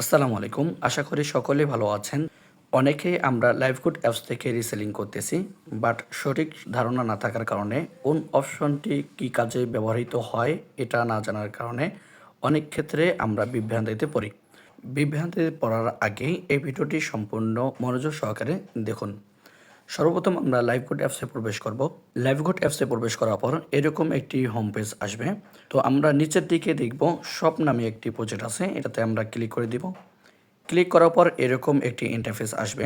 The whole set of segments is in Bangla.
আসসালামু আলাইকুম। আশা করি সকলে ভালো আছেন। অনেকেই আমরা লাইভগুড অ্যাপস থেকে রিসেলিং করতেছি, বাট সঠিক ধারণা না থাকার কারণে কোন অপশনটি কী কাজে ব্যবহৃত হয় এটা না জানার কারণে অনেক ক্ষেত্রে আমরা বিভ্রান্তিতে পড়ি। বিভ্রান্তিতে পড়ার আগে এই ভিডিওটি সম্পূর্ণ মনোযোগ সহকারে দেখুন। সর্বপ্রথম আমরা লাইভগুড অ্যাপসে প্রবেশ করব। লাইভগুড অ্যাপসে প্রবেশ করার পর এরকম একটি হোম পেজ আসবে। তো আমরা নিচের দিকে দেখব শপ নামে একটি প্রজেক্ট আছে, এটাতে আমরা ক্লিক করে দিব। ক্লিক করার পর এরকম একটি ইন্টারফেস আসবে।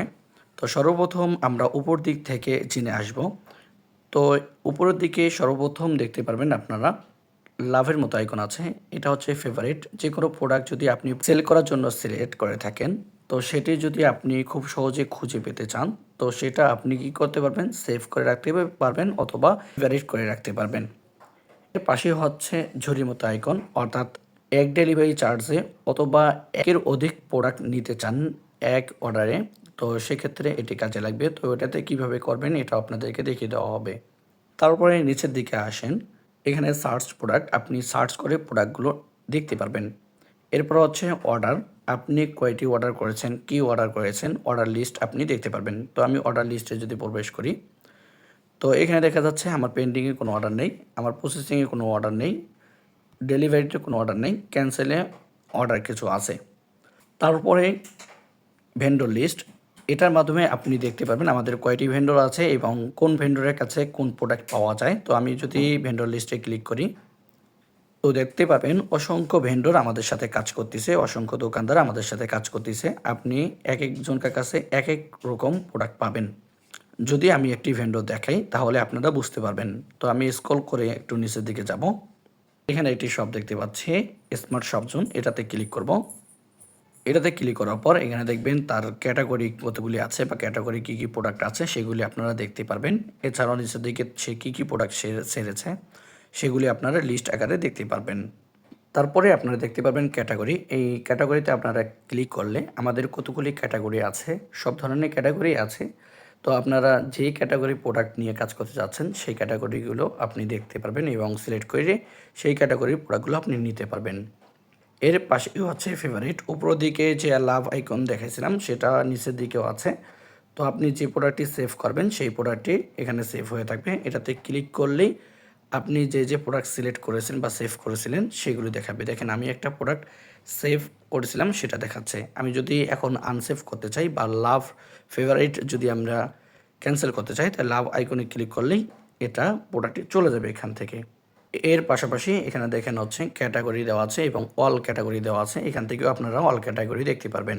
তো সর্বপ্রথম আমরা উপর দিক থেকে চিনে আসব। তো উপরের দিকে সর্বপ্রথম দেখতে পারবেন আপনারা লাভের মতো আইকন আছে, এটা হচ্ছে ফেভারিট। যে কোনো প্রোডাক্ট যদি আপনি সেল করার জন্য সিলেক্ট করে থাকেন, তো সেটি যদি আপনি খুব সহজে খুঁজে পেতে চান, তো সেটা আপনি কি করতে পারবেন, সেভ করে রাখতে পারবেন অথবা ফেভারিট করে রাখতে পারবেন। এর পাশে হচ্ছে ঝুড়ির মতো আইকন, অর্থাৎ এক ডেলিভারি চার্জে অথবা একের অধিক প্রোডাক্ট নিতে চান এক অর্ডারে, তো সেক্ষেত্রে এটি কাজে লাগবে। তো এটাতে কিভাবে করবেন এটা আপনাদেরকে দেখিয়ে দেওয়া হবে। তারপরে নিচের দিকে আসেন, এখানে সার্চ প্রোডাক্ট, আপনি সার্চ করে প্রোডাক্টগুলো দেখতে পারবেন। এরপর হচ্ছে অর্ডার, আপনি কয়টি অর্ডার করেছেন, কি অর্ডার করেছেন, অর্ডার লিস্ট আপনি দেখতে পারবেন। তো আমি অর্ডার লিস্টে যদি প্রবেশ করি, তো এখানে দেখা যাচ্ছে আমার পেন্ডিংয়ে কোনো অর্ডার নেই, আমার প্রসেসিংয়ে কোনো অর্ডার নেই, ডেলিভারিতে কোনো অর্ডার নেই, ক্যান্সেলে অর্ডার কিছু আছে। তারপরে ভেন্ডর লিস্ট, এটার মাধ্যমে আপনি দেখতে পারবেন আমাদের কয়টি ভেন্ডর আছে এবং কোন ভেন্ডরের কাছে কোন প্রোডাক্ট পাওয়া যায়। তো আমি যদি ভেন্ডর লিস্টে ক্লিক করি, তো দেখতে পাবেন অসংখ্য ভেন্ডর আমাদের সাথে কাজ করতেছে, অসংখ্য দোকানদার আমাদের সাথে কাজ করতেছে। আপনি এক একজনকার কাছে এক এক রকম প্রোডাক্ট পাবেন। যদি আমি একটি ভেন্ডর দেখাই তাহলে আপনারা বুঝতে পারবেন। তো আমি স্ক্রল করে একটু নিচের দিকে যাব। এখানে একটি শপ দেখতে পাচ্ছি, স্মার্ট শপ জোন, এটাতে ক্লিক করব। এটাতে ক্লিক করার পর এখানে দেখবেন তার ক্যাটাগরি কতগুলি আছে বা ক্যাটাগরি কী কী প্রোডাক্ট আছে সেগুলি আপনারা দেখতে পারবেন। এছাড়াও নিচের দিকে সে কী কী প্রোডাক্ট সেরেছে সেগুলি আপনারা লিস্ট আকারে দেখতে পারবেন। তারপরে আপনারা দেখতে পারবেন ক্যাটাগরি, এই ক্যাটাগরিতে আপনারা ক্লিক করলে আমাদের কতগুলি ক্যাটাগরি আছে, সব ধরনের ক্যাটাগরি আছে। তো আপনারা যেই ক্যাটাগরি প্রোডাক্ট নিয়ে কাজ করতে যাচ্ছেন সেই ক্যাটাগরিগুলো আপনি দেখতে পারবেন এবং সিলেক্ট করে সেই ক্যাটাগরির প্রোডাক্টগুলো আপনি নিতে পারবেন। এর পাশেই হচ্ছে ফেভারিট, উপরের দিকে যে লাভ আইকন দেখাইছিলাম সেটা নিচের দিকেও আছে। তো আপনি যে প্রোডাক্টটি সেভ করবেন সেই প্রোডাক্টটি এখানে সেভ হয়ে থাকবে। এটাতে ক্লিক করলেই আপনি যে যে প্রোডাক্ট সিলেক্ট করেছেন বা সেভ করেছিলেন সেগুলি দেখাবে। দেখেন আমি একটা প্রোডাক্ট সেভ করেছিলাম সেটা দেখাচ্ছে। আমি যদি এখন আনসেভ করতে চাই বা লাভ ফেভারিট যদি আমরা ক্যান্সেল করতে চাই, তাহলে লাভ আইকনে ক্লিক করলেই এটা প্রোডাক্টটি চলে যাবে এখান থেকে। এর পাশাপাশি এখানে দেখেন হচ্ছে ক্যাটাগরি দেওয়া আছে এবং অল ক্যাটাগরি দেওয়া আছে, এখান থেকেও আপনারা অল ক্যাটাগরি দেখতে পারবেন।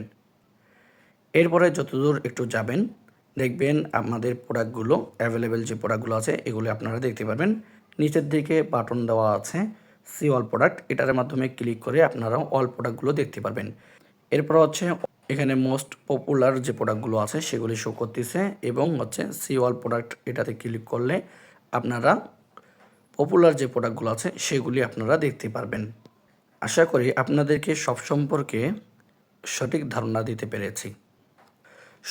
এরপরে যতদূর একটু যাবেন দেখবেন আমাদের প্রোডাক্টগুলো অ্যাভেলেবেল যে প্রোডাক্টগুলো আছে এগুলো আপনারা দেখতে পারবেন। নিচের দিকে বাটন দেওয়া আছে সি অল প্রোডাক্ট, এটার মাধ্যমে ক্লিক করে আপনারা অল প্রোডাক্টগুলো দেখতে পারবেন। এরপর হচ্ছে এখানে মোস্ট পপুলার যে প্রোডাক্টগুলো আছে সেগুলি শো করতেছে এবং হচ্ছে সি অল প্রোডাক্ট, এটাতে ক্লিক করলে আপনারা পপুলার যে প্রোডাক্টগুলো আছে সেগুলি আপনারা দেখতে পারবেন। আশা করি আপনাদেরকে সব সম্পর্কে সঠিক ধারণা দিতে পেরেছি।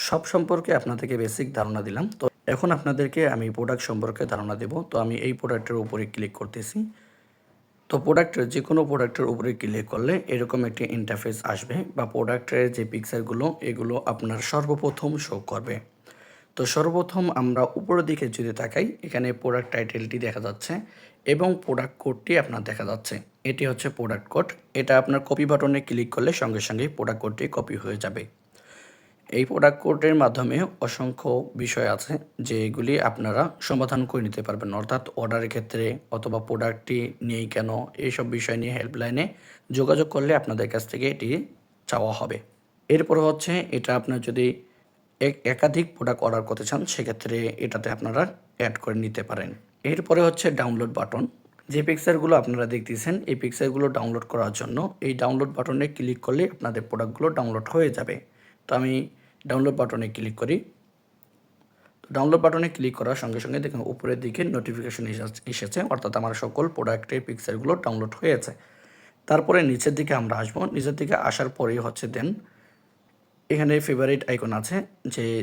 সব সম্পর্কে আপনাদেরকে বেসিক ধারণা দিলাম। তো এখন আপনাদেরকে আমি প্রোডাক্ট সম্পর্কে ধারণা দেব। তো আমি এই প্রোডাক্টের উপরে ক্লিক করতেছি। তো প্রোডাক্টের যে কোনো প্রোডাক্টের উপরে ক্লিক করলে এরকম একটি ইন্টারফেস আসবে বা প্রোডাক্টের যে পিকচারগুলো এগুলো আপনার সর্বপ্রথম শো করবে। তো সর্বপ্রথম আমরা উপরের দিকে যদি তাকাই, এখানে প্রোডাক্ট টাইটেলটি দেখা যাচ্ছে এবং প্রোডাক্ট কোডটি আপনার দেখা যাচ্ছে। এটি হচ্ছে প্রোডাক্ট কোড, এটা আপনার কপি বাটনে ক্লিক করলে সঙ্গে সঙ্গেই প্রোডাক্ট কোডটি কপি হয়ে যাবে। এই প্রোডাক্ট কোডের মাধ্যমে অসংখ্য বিষয় আছে যেগুলি আপনারা সমাধান করে নিতে পারবেন, অর্থাৎ অর্ডারের ক্ষেত্রে অথবা প্রোডাক্টটি নেই কেন এইসব বিষয় নিয়ে হেল্পলাইনে যোগাযোগ করলে আপনাদের কাছ থেকে এটি চাওয়া হবে। এরপর হচ্ছে এটা আপনার যদি একাধিক প্রোডাক্ট অর্ডার করতে চান সেক্ষেত্রে এটাতে আপনারা অ্যাড করে নিতে পারেন। এরপরে হচ্ছে ডাউনলোড বাটন, যে পিকচারগুলো আপনারা দেখতেছেন এই পিকচারগুলো ডাউনলোড করার জন্য এই ডাউনলোড বাটনে ক্লিক করলে আপনাদের প্রোডাক্টগুলো ডাউনলোড হয়ে যাবে। তো আমি ডাউনলোড বাটনে ক্লিক করি। তো ডাউনলোড বাটনে ক্লিক করার সঙ্গে সঙ্গে দেখুন উপরের দিকে নোটিফিকেশন এসেছে, অর্থাৎ আমার সকল প্রোডাক্টের পিকচারগুলো ডাউনলোড হয়েছে। তারপরে নিচের দিকে আমরা আসবো, নিচের দিকে আসার পরেই হচ্ছে দেন এখানে ফেভারিট আইকন আছে,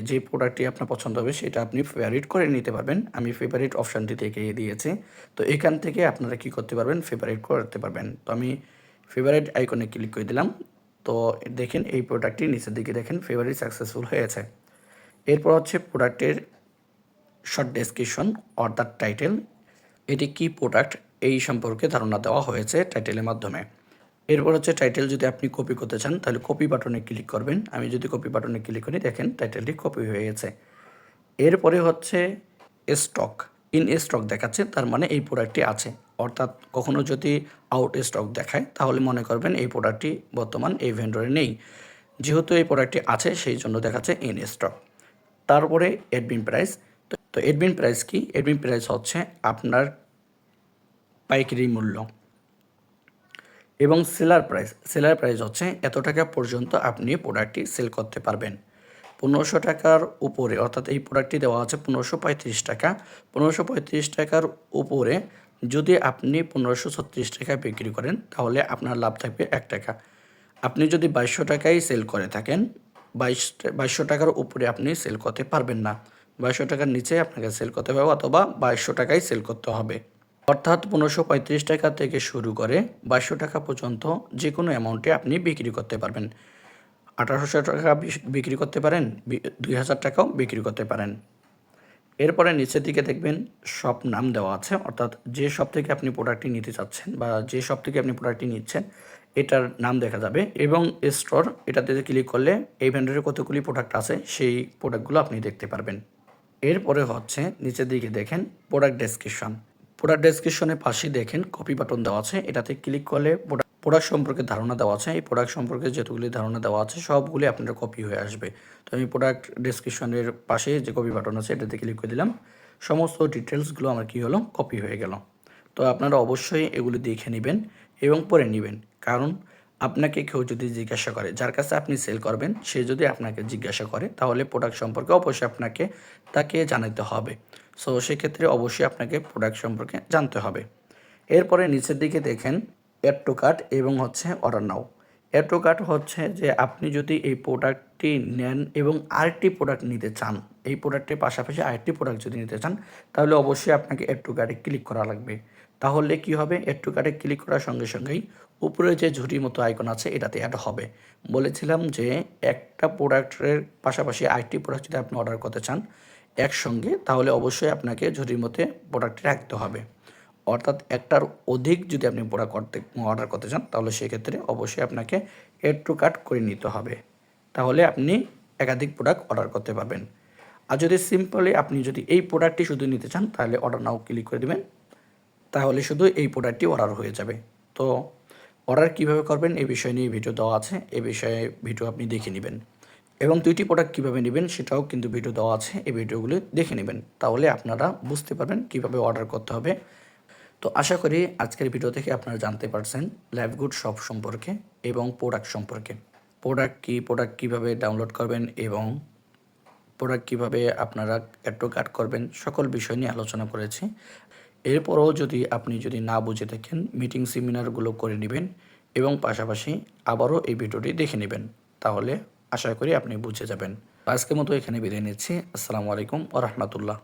যে প্রোডাক্টটি আপনার পছন্দ হবে সেটা আপনি ফেভারিট করে নিতে পারবেন। আমি ফেভারিট অপশানটি থেকে দিয়েছি। তো এখান থেকে আপনারা কি করতে পারবেন, ফেভারিট করতে পারবেন। তো আমি ফেভারিট আইকনে ক্লিক করে দিলাম। তো দেখেন এই প্রোডাক্টটি নিচের দিকে দেখেন ফেভারি সাকসেসফুল হয়েছে। এরপর হচ্ছে প্রোডাক্টের শর্ট ডেসক্রিপশন অর্থাৎ টাইটেল, এটি কি প্রোডাক্ট এই সম্পর্কে ধারণা দেওয়া হয়েছে টাইটেলের মাধ্যমে। এরপর হচ্ছে টাইটেল যদি আপনি কপি করতে চান তাহলে কপি বাটনে ক্লিক করবেন। আমি যদি কপি বাটনে ক্লিক করি দেখেন টাইটেলটি কপি হয়ে গেছে। এরপরে হচ্ছে স্টক, ইন স্টক দেখাচ্ছে, তার মানে এই প্রোডাক্টটি আছে। অর্থাৎ কখনো যদি আউট স্টক দেখায় তাহলে মনে করবেন এই প্রোডাক্টটি বর্তমান এই ভেন্ডরে নেই। যেহেতু এই প্রোডাক্টটি আছে সেই জন্য দেখাচ্ছে ইন স্টক। তারপরে অ্যাডমিন প্রাইস। তো অ্যাডমিন প্রাইস কি? অ্যাডমিন প্রাইস হচ্ছে আপনার পাইকারি মূল্য। এবং সেলার প্রাইস হচ্ছে এত টাকা পর্যন্ত আপনি প্রোডাক্টটি সেল করতে পারবেন। 1500 টাকার উপরে, অর্থাৎ এই প্রোডাক্টটি দেওয়া আছে 1535 টাকা। 1535 টাকার উপরে যদি আপনি 1536 টাকায় বিক্রি করেন তাহলে আপনার লাভ থাকবে 1 টাকা। আপনি যদি 2200 টাকায় সেল করে থাকেন, 2200 টাকার উপরে আপনি সেল করতে পারবেন না। 2200 টাকার নিচে আপনাকে সেল করতে হবে অথবা 2200 টাকায় সেল করতে হবে। অর্থাৎ 1535 টাকা থেকে শুরু করে 2200 টাকা পর্যন্ত যে কোনো অ্যামাউন্টে আপনি বিক্রি করতে পারবেন। 1800 টাকা বিক্রি করতে পারেন, 2000 টাকাও বিক্রি করতে পারেন। এরপরে নিচের দিকে দেখবেন শপ নাম দেওয়া আছে, অর্থাৎ যে শপ থেকে আপনি প্রোডাক্টটি নিতে চাচ্ছেন বা যে শপ থেকে আপনি প্রোডাক্টটি নিচ্ছেন এটার নাম দেখা যাবে। এবং স্টোর, এটাতে ক্লিক করলে এই ভেন্ডরে কতগুলি প্রোডাক্ট আছে সেই প্রোডাক্টগুলো আপনি দেখতে পারবেন। এরপরে হচ্ছে নিচের দিকে দেখেন প্রোডাক্ট ডেসক্রিপশন। প্রোডাক্ট ডেসক্রিপশনের পাশে দেখেন কপি বাটন দেওয়া আছে, এটাতে ক্লিক করলে প্রোডাক্ট সম্পর্কে ধারণা দেওয়া আছে। এই প্রোডাক্ট সম্পর্কে যতগুলি ধারণা দেওয়া আছে সবগুলি আপনার কপি হয়ে আসবে। তো আমি প্রোডাক্ট ডেসক্রিপশনের পাশে যে কপি বাটন আছে এটাতে ক্লিক করে দিলাম, সমস্ত ডিটেলসগুলো আমার কী হলো, কপি হয়ে গেল। তো আপনারা অবশ্যই এগুলি দেখে নেবেন এবং পড়ে নেবেন, কারণ আপনাকে কেউ যদি জিজ্ঞাসা করে, যার কাছে আপনি সেল করবেন সে যদি আপনাকে জিজ্ঞাসা করে তাহলে প্রোডাক্ট সম্পর্কে অবশ্যই আপনাকে তাকে জানাতে হবে। সো সেক্ষেত্রে অবশ্যই আপনাকে প্রোডাক্ট সম্পর্কে জানতে হবে। এরপরে নিচের দিকে দেখেন অ্যাড টু কার্ট এবং হচ্ছে order now. Add to cart হচ্ছে যে আপনি যদি এই প্রোডাক্টটি নেন এবং আরেকটি প্রোডাক্ট নিতে চান, এই প্রোডাক্টের পাশাপাশি আরেকটি প্রোডাক্ট যদি নিতে চান তাহলে অবশ্যই আপনাকে অ্যাড টু কার্টে ক্লিক করা লাগবে। তাহলে কি হবে, অ্যাড টু কার্টে ক্লিক করার সঙ্গে সঙ্গেই উপরে যে ঝুড়ির মতো আইকন আছে এটাতে অ্যাড হবে। বলেছিলাম যে একটা প্রোডাক্টের পাশাপাশি আরেকটি প্রোডাক্ট যদি আপনি অর্ডার করতে চান একসঙ্গে তাহলে অবশ্যই আপনাকে ঝুড়ির মধ্যে প্রোডাক্টটি রাখতে হবে। অর্থাৎ একটার অধিক যদি আপনি অর্ডার করতে চান তাহলে সেক্ষেত্রে অবশ্যই আপনাকে অ্যাড টু কার্ট করে নিতে হবে। তাহলে আপনি একাধিক প্রোডাক্ট অর্ডার করতে পারবেন। আর যদি সিম্পলি আপনি যদি এই প্রোডাক্টটি শুধু নিতে চান তাহলে অর্ডার নাও ক্লিক করে দেবেন, তাহলে শুধু এই প্রোডাক্টটি অর্ডার হয়ে যাবে। তো অর্ডার কীভাবে করবেন এই বিষয় নিয়ে ভিডিও দেওয়া আছে, এই বিষয়ে ভিডিও আপনি দেখে নেবেন। এবং 2টি প্রোডাক্ট কীভাবে নেবেন সেটাও কিন্তু ভিডিও দেওয়া আছে, এই ভিডিওগুলো দেখে নেবেন, তাহলে আপনারা বুঝতে পারবেন কীভাবে অর্ডার করতে হবে। তো আশা করি আজকের ভিডিও থেকে আপনারা জানতে পারছেন লাইভগুড শপ সম্পর্কে এবং প্রোডাক্ট সম্পর্কে। প্রোডাক্ট কী, প্রোডাক্ট কীভাবে ডাউনলোড করবেন এবং প্রোডাক্ট কীভাবে আপনারা অ্যাড টু কার্ট করবেন, সকল বিষয় নিয়ে আলোচনা করেছি। এরপরও আপনি যদি না বুঝে থাকেন মিটিং সেমিনারগুলো করে নেবেন এবং পাশাপাশি আবারও এই ভিডিওটি দেখে নেবেন, তাহলে আশা করি আপনি বুঝে যাবেন। আজকের মতো এখানে বিদায় নিচ্ছি। আসসালামু আলাইকুম ওয়া রাহমাতুল্লাহ।